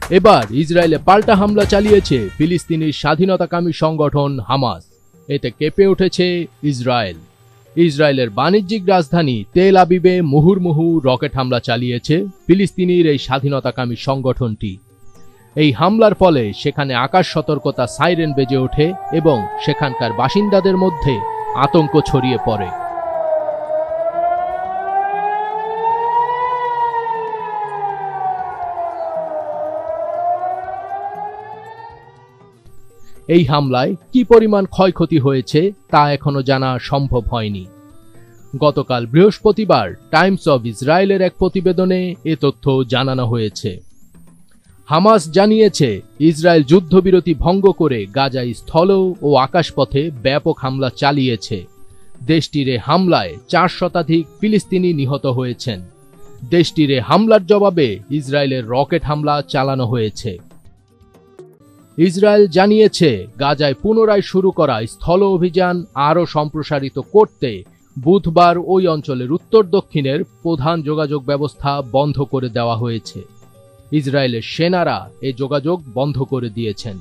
এবার ইসরায়েলে পাল্টা হামলা চালিয়েছে ফিলিস্তিনের স্বাধীনতাকামী সংগঠন হামাস। এতে কেঁপে উঠেছে ইসরায়েল। ইসরায়েলের বাণিজ্যিক রাজধানী তেল আবিবে মুহুর্মুহু রকেট হামলা চালিয়েছে ফিলিস্তিনের এই স্বাধীনতাকামী সংগঠনটি। এই হামলার ফলে সেখানে আকাশ সতর্কতা সাইরেন বেজে ওঠে এবং সেখানকার বাসিন্দাদের মধ্যে আতঙ্ক ছড়িয়ে পড়ে। এই হামলায় কি পরিমাণ ক্ষয়ক্ষতি হয়েছে তা এখনো জানা সম্ভব হয়নি। গতকাল বৃহস্পতিবার টাইমস অব ইসরায়েলের এক প্রতিবেদনে এ তথ্য জানানো হয়েছে। হামাস জানিয়েছে ইসরায়েল যুদ্ধবিরতি ভঙ্গ করে গাজায় স্থল ও আকাশপথে ব্যাপক হামলা চালিয়েছে। দেশটির এ হামলায় 4 শতাধিক ফিলিস্তিনি নিহত হয়েছেন। দেশটির এ হামলার জবাবে ইসরায়েলের রকেট হামলা চালানো হয়েছে। ইসরায়েল জানিয়েছে গাজায় পুনরায় শুরু করা স্থল অভিযান আরও সম্প্রসারিত করতে বুধবার ওই অঞ্চলের উত্তর দক্ষিণের প্রধান যোগাযোগ ব্যবস্থা বন্ধ করে দেওয়া হয়েছে। ইসরায়েলের সেনারা এই যোগাযোগ বন্ধ করে দিয়েছেন।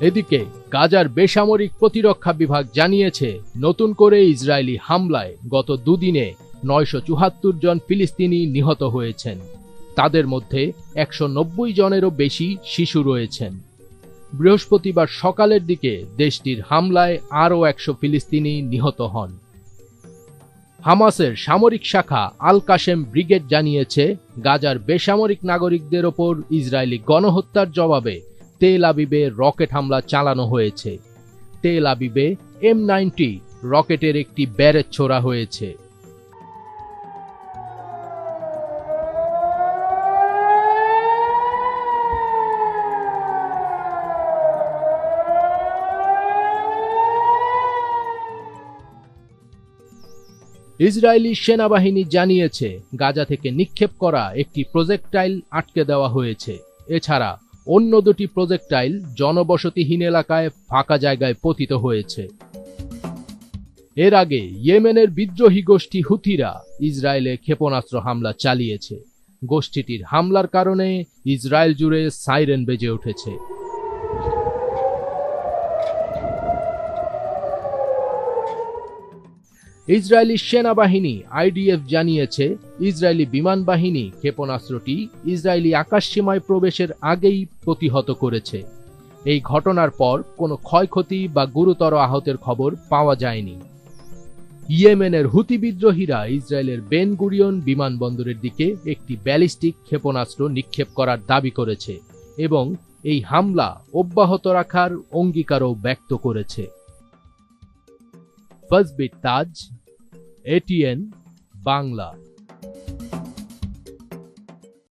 এদিকে গাজার বেসামরিক প্রতিরক্ষা বিভাগ জানিয়েছে নতুন করে ইসরায়েলি হামলায় গত দুদিনে 974 জন ফিলিস্তিনি নিহত হয়েছেন। তাদের মধ্যে 190 জনেরও বেশি শিশু রয়েছেন। বৃহস্পতিবার সকালের দিকে দেশটির হামলায় আরও 100 ফিলিস্তিনি নিহত হন। হামাসের সামরিক শাখা আল কাশেম ব্রিগেড জানিয়েছে গাজার বেসামরিক নাগরিকদের ওপর ইসরায়েলি গণহত্যার জবাবে তেল আবিবে রকেট হামলা চালানো হয়েছে। তেল আবিবে M90 রকেটের একটি ব্যারেজ ছোড়া হয়েছে। ইসরায়েলি সেনাবাহিনী জানিয়েছে গাজা থেকে নিক্ষেপ করা একটি প্রজেক্টাইল আটকে দেওয়া হয়েছে। এছাড়া অন্য দুটি প্রজেক্টাইল জনবসতিহীন এলাকায় ফাঁকা জায়গায় পতিত হয়েছে। এর আগে ইয়েমেনের বিদ্রোহী গোষ্ঠী হুথিরা ইসরায়েলে ক্ষেপণাস্ত্র হামলা চালিয়েছে। গোষ্ঠীটির হামলার কারণে ইসরায়েল জুড়ে সাইরেন বেজে উঠেছে। ইসরায়েলি সেনাবাহিনী IDF জানিয়েছে ইসরায়েলি বিমান বাহিনী ক্ষেপণাস্ত্রটি ইসরায়েলি আকাশসীমায় প্রবেশের আগেই প্রতিহত করেছে। এই ঘটনার পর কোনো ক্ষয়ক্ষতি বা গুরুতর আহতের খবর পাওয়া যায়নি। ইয়েমেনের হুতি বিদ্রোহীরা ইসরায়েলের বেন গুরিয়ন বিমানবন্দরের দিকে একটি ব্যালিস্টিক ক্ষেপণাস্ত্র নিক্ষেপ করার দাবি করেছে এবং এই হামলা অব্যাহত রাখার অঙ্গীকারও ব্যক্ত করেছে। ফজবির তাজ, ATN বাংলা।